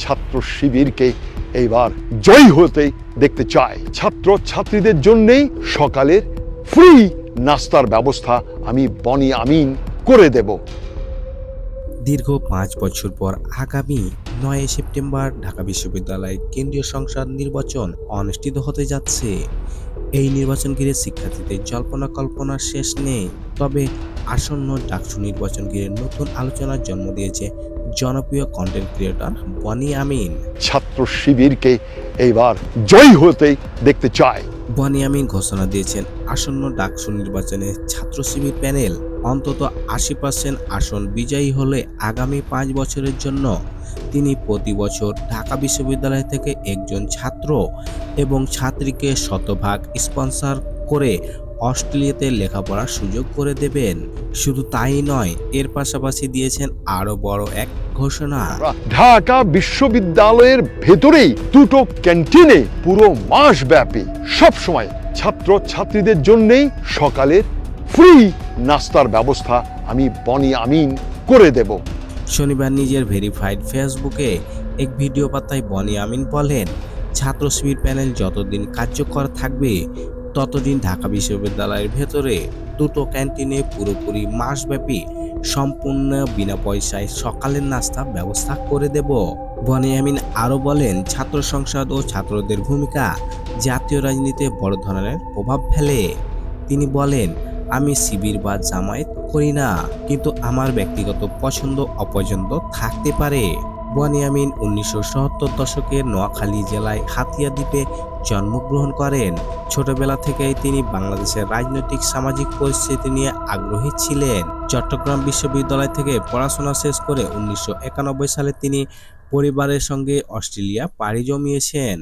ছাত্র শিবিরকে এইবার জয়ী হতে দেখতে চাই। ছাত্র ছাত্রীদের জন্যই সকালের ফ্রি নাস্তার ব্যবস্থা আমি বনি আমিন করে দেব। দীর্ঘ 5 বছর পর আগামী 9 সেপ্টেম্বর ঢাকা বিশ্ববিদ্যালয়ের কেন্দ্রীয় সংসদ নির্বাচন অনুষ্ঠিত হতে যাচ্ছে। এই নির্বাচন ঘিরে শিক্ষার্থীদের জল্পনা কল্পনার শেষ নেই। তবে আসন্ন ডাকসু নির্বাচন ঘিরে নতুন আলোচনার জন্ম দিয়েছে জনপ্রিয় কন্টেন্ট ক্রিয়েটর বনি আমিন। ছাত্র শিবিরকে এইবার জয়ী হতে দেখতে চাই। বনি আমিন ঘোষণা দিয়েছেন, আসন্ন ডাকসু নির্বাচনে ছাত্র শিবির প্যানেল অন্তত 80% আসন বিজয়ী হলে আগামী 5 বছরের জন্য তিনি প্রতি বছর ঢাকা বিশ্ববিদ্যালয় থেকে একজন ছাত্র এবং ছাত্রীকে শতভাগ স্পন্সর করে অস্ট্রেলিয়াতে লেখাপড়ার সুযোগ করে দেবেন। শুধু তাই নয়, এর পাশাপাশি দিয়েছেন আরো বড় এক ঘোষণা। ঢাকা বিশ্ববিদ্যালয়ের ভেতরেই দুটো ক্যান্টিনে পুরো মাস ব্যাপী সবসময় ছাত্র ছাত্রীদের জন্যই সকালের ফ্রি নাস্তার ব্যবস্থা আমি বনি আমিন করে দেব। শনিবার নিজের ভেরিফাইড ফেসবুকে এক ভিডিও বার্তায় বনি আমিন বলেন, ছাত্র শিবির প্যানেল যতদিন কার্যকর থাকবে ততদিন ঢাকা বিশ্ববিদ্যালয়ের ভেতরে দুটো ক্যান্টিনে পুরোপুরি মাসব্যাপী সম্পূর্ণ বিনা পয়সায় সকালের নাস্তা ব্যবস্থা করে দেব। বনি আমিন আরও বলেন, ছাত্র সংসদ ও ছাত্রদের ভূমিকা জাতীয় রাজনীতিতে বড় ধরনের প্রভাব ফেলে। তিনি বলেন, আমি শিবির বা জামায়াত করি না, কিন্তু আমার ব্যক্তিগত পছন্দ অপছন্দ থাকতে পারে। বনি আমিন 1970 দশকের নোয়াখালী জেলায় হাতিয়া দ্বীপে জন্মগ্রহণ করেন। ছোটবেলা থেকেই তিনি বাংলাদেশের রাজনৈতিক সামাজিক পরিস্থিতি নিয়ে আগ্রহী ছিলেন। চট্টগ্রাম বিশ্ববিদ্যালয় থেকে পড়াশোনা শেষ করে 1991 সালে তিনি পরিবারের সঙ্গে অস্ট্রেলিয়া পাড়ি জমিয়েছেন।